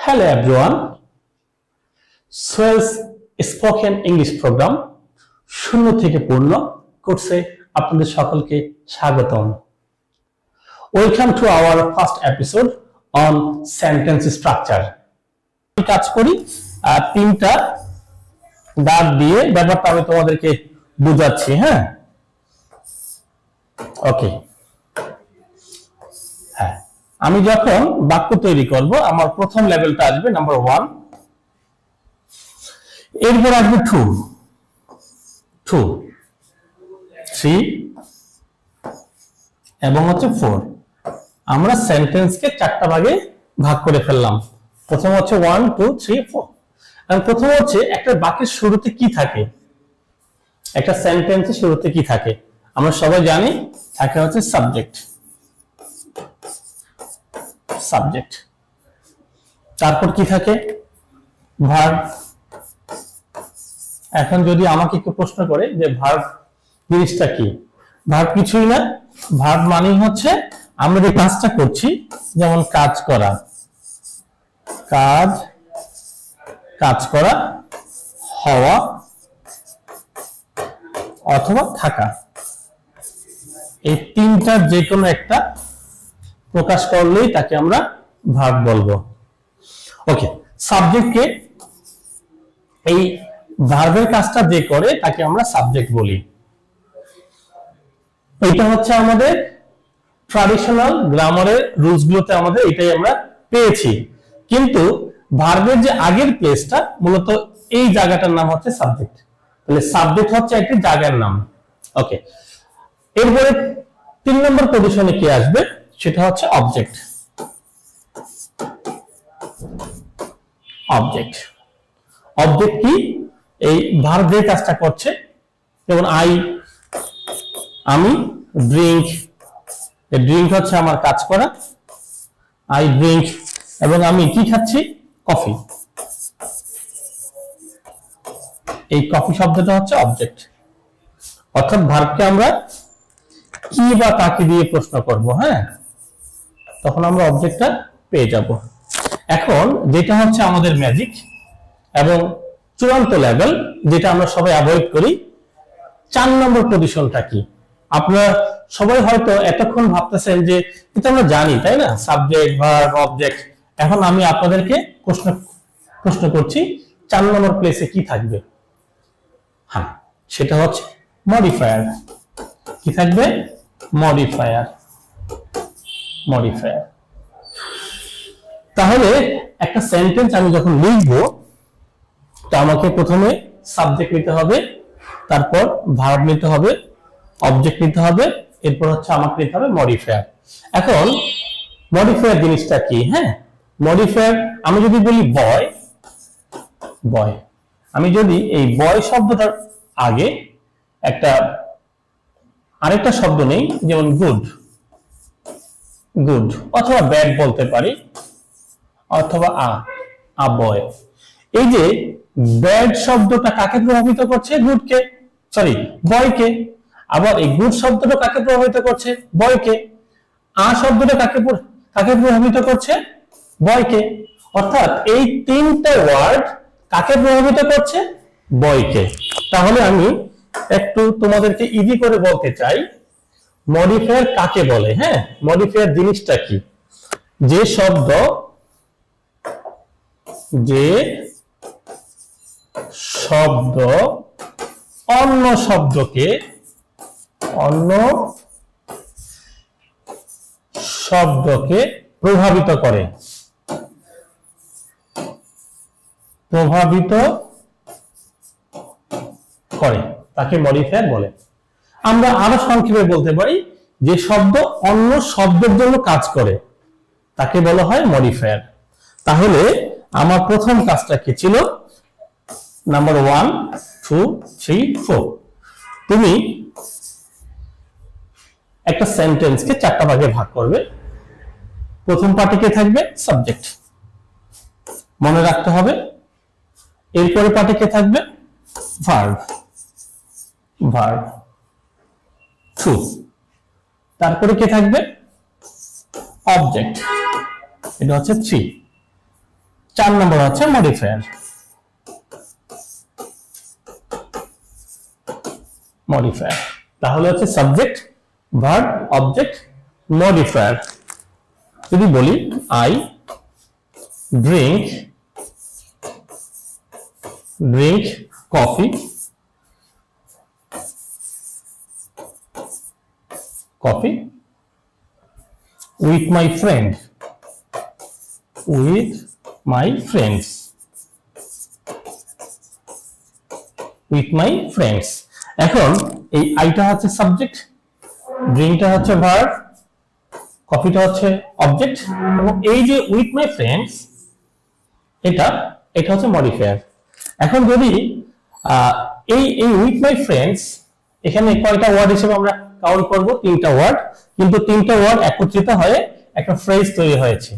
Hello everyone. Swell's spoken English program শূন্য থেকে পূর্ণ কোর্সে আপনাদের সকলকে স্বাগতম। Welcome to our first episode on sentence structure. কাজ করি তিনটা দাগ দিয়ে ব্যাপারটা আমি তোমাদেরকে বুঝাচ্ছি, হ্যাঁ? ওকে। হ্যাঁ, আমি যখন বাক্য তৈরি করব আমার প্রথম লেভেলটা আসবে নাম্বার 1, এরপর আসবে 2, 3 এবং হচ্ছে 4। আমরা সেন্টেন্সকে চারটা ভাগে ভাগ করে ফেললাম। প্রথম হচ্ছে 1 2 3 4। আর প্রথম হচ্ছে একটা বাক্যের শুরুতে কি থাকে, একটা সেন্টেন্সের শুরুতে কি থাকে আমরা সবাই জানি, একটা হচ্ছে সাবজেক্ট। তারপর কি থাকে? ভার্ব। এখন যদি আমাকে কেউ প্রশ্ন করে যে ভার্ব জিনিসটা কি, ভার্ব কিছুই না, ভার্ব মানেই হচ্ছে আমরা যে কাজটা করছি, যেমন কাজ করা, কাজ করা, হওয়া অথবা থাকা, এই তিনটার যে কোনো একটা প্রকাশ করলেই তাকে আমরা ভার্ব বলবো। ওকে, সাবজেক্টকে, এই ভার্বের কাজটা যে করে তাকে আমরা সাবজেক্ট বলি। এটা হচ্ছে আমাদের ট্র্যাডিশনাল গ্রামারের রুলস গুলোতে আমাদের এটাই আমরা পেয়েছি, কিন্তু ভার্বের যে আগের প্লেসটা মূলত এই জায়গাটার নাম হচ্ছে সাবজেক্ট। তাহলে সাবজেক্ট হচ্ছে একটি জায়গার নাম। ওকে, এরপরে 3 নম্বর পজিশনে কি আসবে সেটা হচ্ছে অবজেক্ট। অবজেক্ট কি? এই ভার্ব যে কাজটা করছে, যেমন আমি ড্রিঙ্ক, ড্রিঙ্ক হচ্ছে আমার কাজ করা, আই ড্রিঙ্ক, এবং আমি কি খাচ্ছি? কফি। এই কফি শব্দটা হচ্ছে অবজেক্ট। অর্থাৎ ভার্বকে আমরা কি বা কাকে দিয়ে প্রশ্ন করব, হ্যাঁ, তখন আমরা অবজেক্টটা পেয়ে যাব। এখন যেটা হচ্ছে আমাদের ম্যাজিক এবং চূড়ান্ত লেভেল, যেটা আমরা সবাই অ্যাভয়েড করি, 4 নম্বর পজিশনটা কি? আপনারা সবাই হয়তো এতক্ষণ ভাবতেছেন যে এটা আমরা জানি, তাই না, সাবজেক্ট, ভার্ব, অবজেক্ট। এখন আমি আপনাদেরকে প্রশ্ন করছি 4 নম্বর প্লেসে কি থাকবে? হ্যাঁ, সেটা হচ্ছে মডিফায়ার। কি থাকবে? মডিফায়ার। তাহলে একটা সেন্টেন্স আমি যখন লিখবো, তা আমাকে প্রথমে সাবজেক্ট নিতে হবে, তারপর ভার্ব নিতে হবে, অবজেক্ট নিতে হবে, এরপর হচ্ছে আমাকে নিতে হবে মডিফায়ার। এখন মডিফায়ার জিনিসটা কি? হ্যাঁ, মডিফায়ার আমি যদি বলি বয়, আমি যদি এই বয় শব্দটার আগে আরেকটা শব্দ নেই, যেমন গুড অথবা ব্যাড বলতে পারি, অথবা আ বয়। এই যে ব্যাড শব্দটা কাকে প্রভাবিত করছে? গুডকে, সরি বয়কে। আবার এই গুড শব্দটা কাকে প্রভাবিত করছে? বয়কে। আ শব্দটা কাকে প্রভাবিত করছে? বয়কে। অর্থাৎ এই তিনটা ওয়ার্ড কাকে প্রভাবিত করছে? বয়কে। তাহলে আমি একটু তোমাদেরকে ইজি করে বলতে চাই, মডিফায়ার কাকে বলে। হ্যাঁ, মডিফায়ার জিনিসটা কি? যে শব্দ অন্য শব্দকে প্রভাবিত করে, তাকে মডিফায়ার বলে। আমরা আরো সংক্ষেপে বলতে পারি, যে শব্দ অন্য শব্দের জন্য কাজ করে তাকে বলা হয় মডিফায়ার। তাহলে আমার প্রথম কাজটা কি ছিল? নাম্বার 1 2 3 4। তুমি একটা সেন্টেন্সকে 4টা ভাগে ভাগ করবে। প্রথম পার্টে কে থাকবে? সাবজেক্ট, মনে রাখতে হবে। এরপরে পার্টে কে থাকবে? ভার্ব 2। তারপরে কে থাকবে? অবজেক্ট, এটা হচ্ছে 3। 4 নম্বর হচ্ছে মডিফায়ার। মডিফায়ার তাহলে হচ্ছে সাবজেক্ট, ভার্ব, অবজেক্ট, মডিফায়ার। যদি বলি I drink coffee, with my friends, এখন এই আইটা হচ্ছে সাবজেক্ট, ড্রিঙ্কটা হচ্ছে ভার্ব, কফিটা হচ্ছে অবজেক্ট, এবং এই যে উইথ মাই ফ্রেন্ডস এটা হচ্ছে মডিফায়ার। এখন যদি এই উইথ মাই ফ্রেন্ডস এখানে কয়টা ওয়ার্ড হিসেবে আমরা কাউন্ট করব? 3টা ওয়ার্ড, কিন্তু 3টা ওয়ার্ড একত্রিত হয়ে একটা ফ্রেজ তৈরি হয়েছে,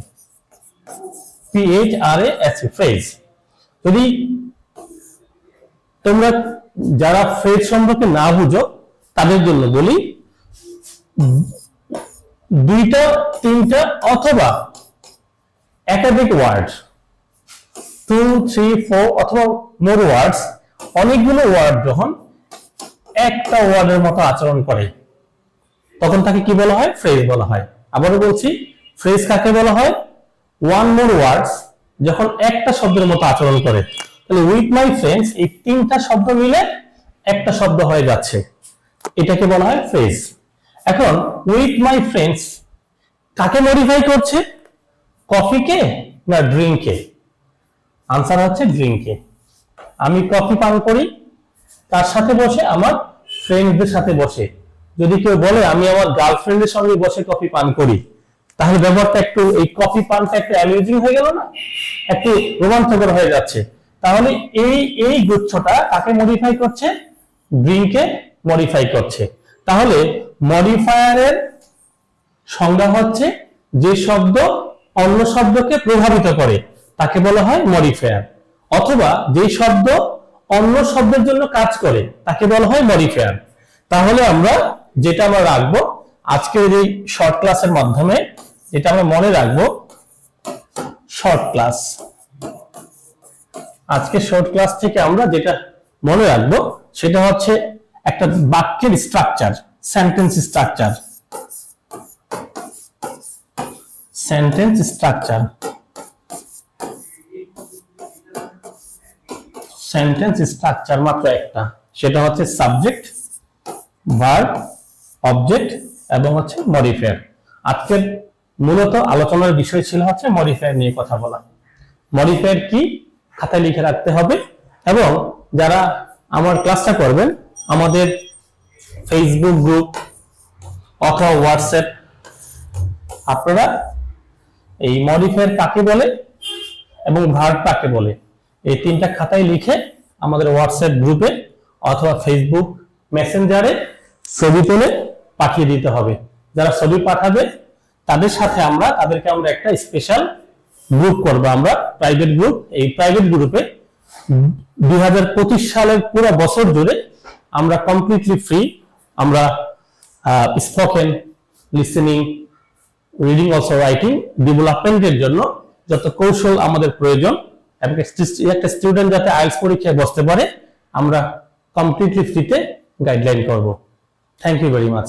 PHRAS, ফ্রেজ। যদি তোমরা যারা ফ্রেজ সম্পর্কে না বুঝো তাদের জন্য বলি, 2টা 3টা অথবা একাধিক ওয়ার্ড, 2, 3, 4 অথবা মোর ওয়ার্ডস, অনেকগুলো ওয়ার্ড যখন একটা ওয়ার্ডের মতো আচরণ করে তখন তাকে কি বলা হয়? ফ্রেজ বলা হয়। আবারও বলছি, ফ্রেজ কাকে বলা হয়? ওয়ান মোর ওয়ার্ডস যখন একটা শব্দের মতো আচরণ করে। তাহলে উইথ মাই ফ্রেন্ডস এই 3টা শব্দ মিলে একটা শব্দ হয়ে যাচ্ছে, এটাকে বলা হয় ফ্রেজ। এখন উইথ মাই ফ্রেন্ডস কাকে মডিফাই করছে? কফিকে না ড্রিঙ্ককে? আনসার হচ্ছে ড্রিঙ্ককে। আমি কফি পান করি তার সাথে বসে, আমার ফ্রেন্ডদের সাথে বসে। যদি কেউ বলে আমি আমার গার্লফ্রেন্ডের সঙ্গে বসে কফি পান করি, তাহলে ব্যাপারটা একটু, এই কফি পানটা একটু অ্যামিউজিং হয়ে গেল না, একটু রোমাঞ্চকর হয়ে যাচ্ছে। তাহলে এই গুচ্ছটা কাকে মডিফাই করছে? ড্রিঙ্ককে মডিফাই করছে। তাহলে মডিফায়ারের সংজ্ঞা হচ্ছে যে শব্দ অন্য শব্দকে প্রভাবিত করে তাকে বলা হয় মডিফায়ার, অথবা যে শব্দ অন্য শব্দের জন্য কাজ করে তাকে বলা হয় মডিফায়ার। তাহলে আমরা যেটা রাখবো আজকের এই শর্ট ক্লাসের মাধ্যমে, যেটা আমরা মনে রাখবো, শর্ট ক্লাস, আজকে শর্ট ক্লাস থেকে আমরা যেটা মনে রাখবো সেটা হচ্ছে একটা বাক্যের structure, sentence structure. Sentence structure মাত্র একটা, সেটা হচ্ছে সাবজেক্ট, ভার্ব, অবজেক্ট এবং হচ্ছে মডিফায়ার। আজকের মূলত আলোচনার বিষয় ছিল হচ্ছে মডিফায়ার নিয়ে কথা বলা। মডিফায়ার কি খাতায় লিখে রাখতে হবে, এবং যারা আমার ক্লাসটা করবেন আমাদের ফেসবুক গ্রুপ অথবা হোয়াটসঅ্যাপ, আপনারা এই মডিফায়ার কাকে বলে এবং ভার্ব কাকে বলে এই 3টা খাতায় লিখে আমাদের হোয়াটসঅ্যাপ গ্রুপে অথবা ফেসবুক মেসেঞ্জারে ছবি তুলে পাঠিয়ে দিতে হবে। যারা ছবি পাঠাবে তাদেরকে আমরা একটা স্পেশাল গ্রুপ করব, আমরা প্রাইভেট গ্রুপ। এই প্রাইভেট গ্রুপে 2025 সালের পুরো বছর জুড়ে আমরা কমপ্লিটলি ফ্রি, আমরা spoken, listening, reading, also writing ডেভেলপমেন্টের জন্য যত কৌশল আমাদের প্রয়োজন এবং একটা স্টুডেন্ট যাতে আইএলটিএস পরীক্ষায় বসতে পারে আমরা কমপ্লিটলি ফ্রিতে গাইডলাইন করব। Thank you very much.